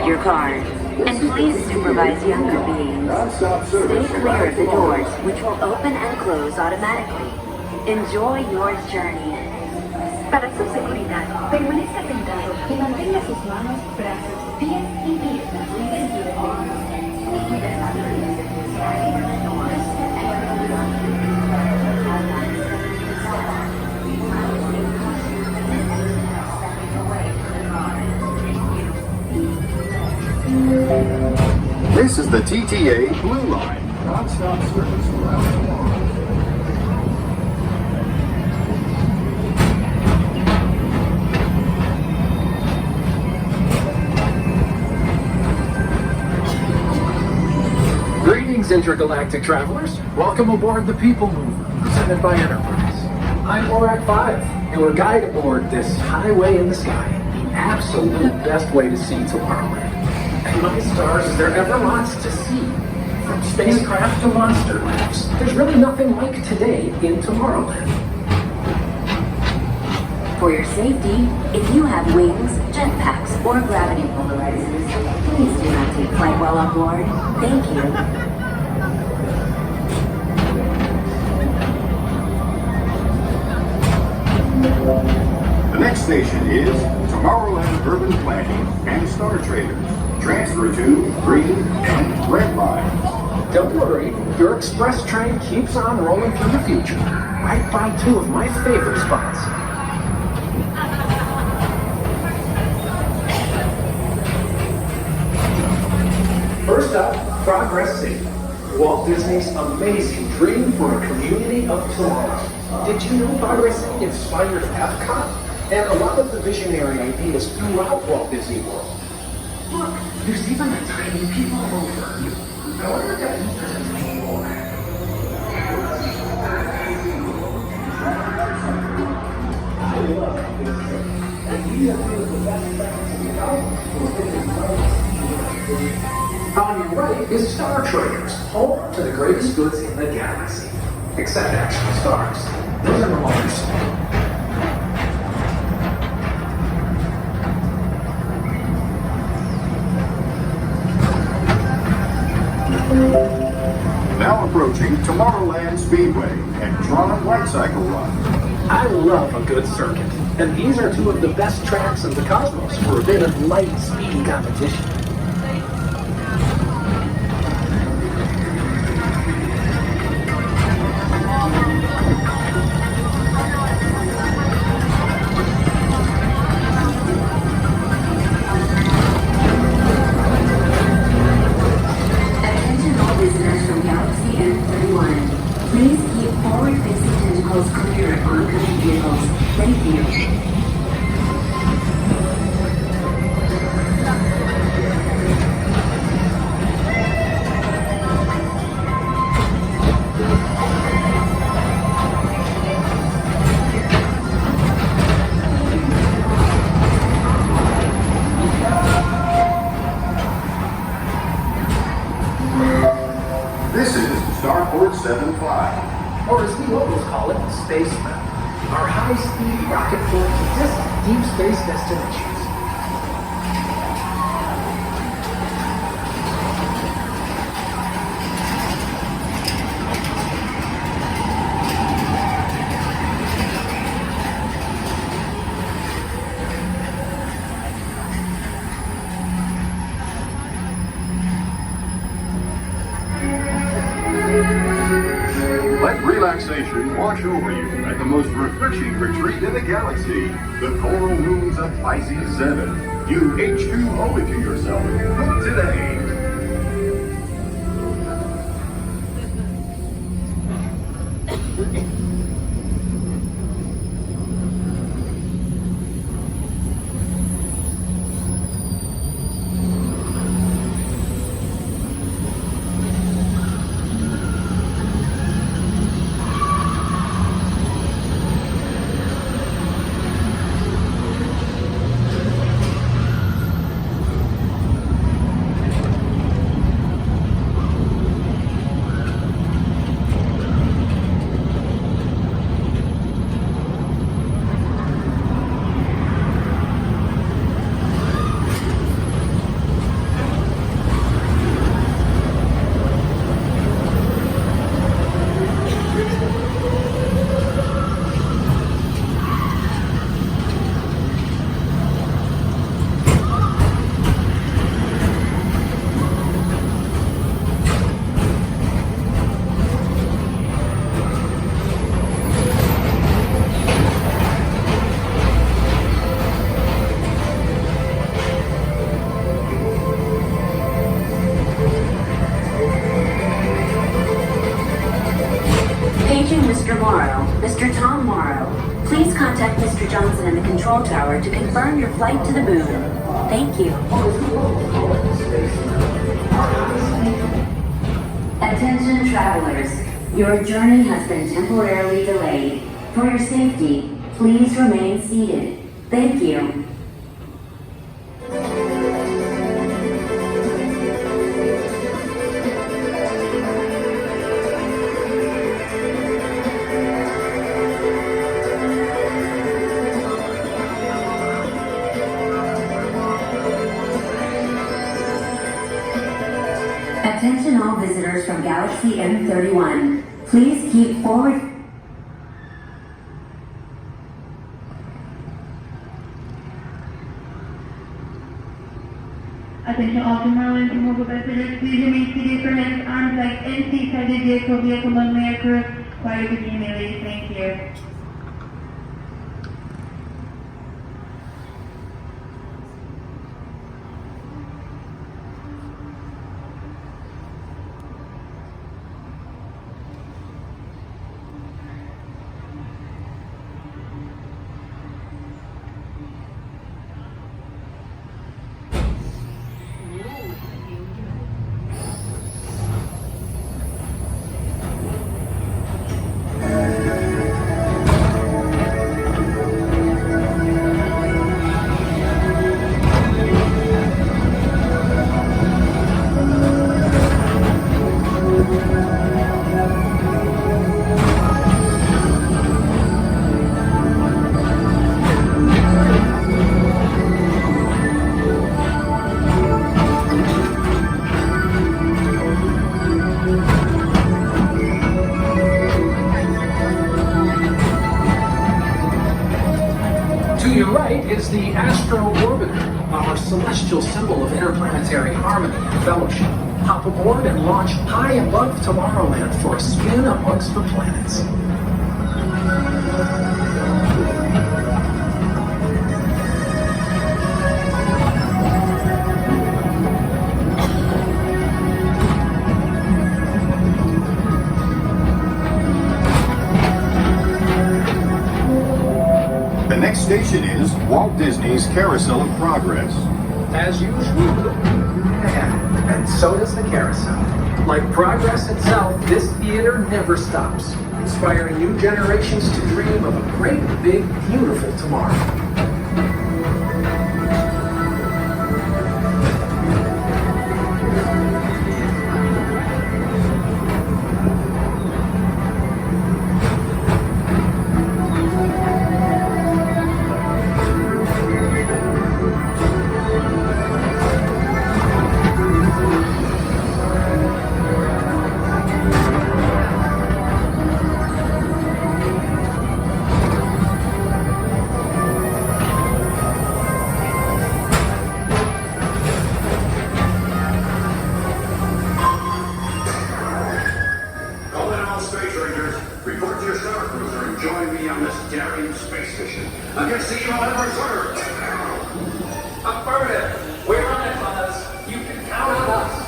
your card. And please supervise younger beings. Stay clear of the doors, which will open and close automatically. Enjoy your journey. Para su seguridad, permanezca sentado y mantenga sus manos, brazos, pies y piernas libres de hombros. This is the TTA Blue Line, non-stop service around the world. Greetings, intergalactic travelers. Welcome aboard the People Mover, presented by Enterprise. I'm Borak 5, your guide aboard this highway in the sky, the absolute best way to see Tomorrowland. And my stars, is there ever lots to see? From spacecraft to monster labs, there's really nothing like today in Tomorrowland. For your safety, if you have wings, jetpacks, or gravity polarizers, please do not take flight while on board. Thank you. The next station is Tomorrowland Urban Planning and Star Traders. Transfer to green and red lines. Don't worry, your express train keeps on rolling through the future, right by two of my favorite spots. First up, Progress City, Walt Disney's amazing dream for a community of tomorrow. Did you know Progress City inspired Epcot and a lot of the visionary ideas throughout Walt Disney World? Look, there's even a tiny people mover. I wonder if that means there's a tiny more. I love this trip. And these are two of the best tracks in the On your right is Star Traders, home to the greatest goods in the galaxy. Except actual stars. Those are motors. Now approaching Tomorrowland Speedway and Tron Light Cycle Run. I love a good circuit, and these are two of the best tracks in the cosmos for a bit of light speed competition. Please keep forward-facing tentacles clear of oncoming vehicles. Thank you. This is Starport 75. Or as we locals call it, Space Mountain. Our high-speed rocket flight to distant deep space destinations. Let relaxation wash over you at the most refreshing retreat in the galaxy, the coral moons of Pisces 7. You H2O it to yourself. Book today. control tower to confirm your flight to the moon. Thank you. Attention travelers. Your journey has been temporarily delayed. For your safety, please remain seated. Thank you. Attention all visitors from Galaxy M31. Please keep forward. Attention all Tomorrowland mobile visitors, please remain seated for hands, arms like NC sided vehicle non-maker prior to being released. Thank you. To your right is the Astro Orbiter, our celestial symbol of interplanetary harmony and fellowship. Hop aboard and launch high above Tomorrowland for a spin amongst the planets. The next station is Walt Disney's Carousel of Progress. As usual, and so does the carousel. Like progress itself, this theater never stops, inspiring new generations to dream of a great, big, beautiful tomorrow. Report to your star cruiser and join me on this daring space mission against the evil Emperor's order. Affirmative. We're on it, Buzz. You can count on us.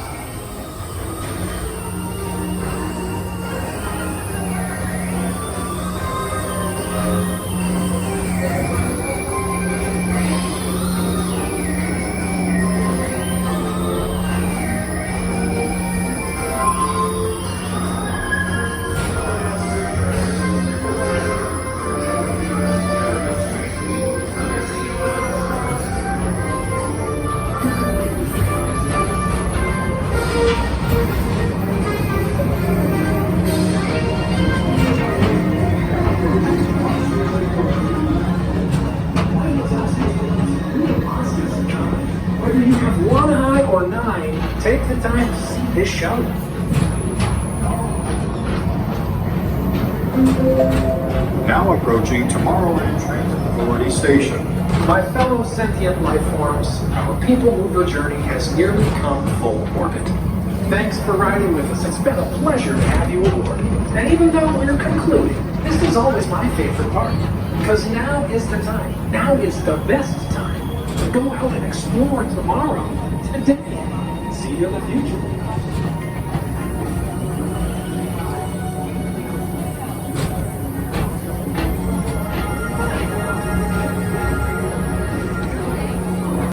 Whether you have one eye or nine, take the time to see this show. Now approaching Tomorrowland Transit Authority Station. My fellow sentient life forms, our people mover journey has nearly come full orbit. Thanks for riding with us. It's been a pleasure to have you aboard. And even though we're concluding, this is always my favorite part. Because now is the time. Now is the best time to go out and explore tomorrow. Today. See you in the future.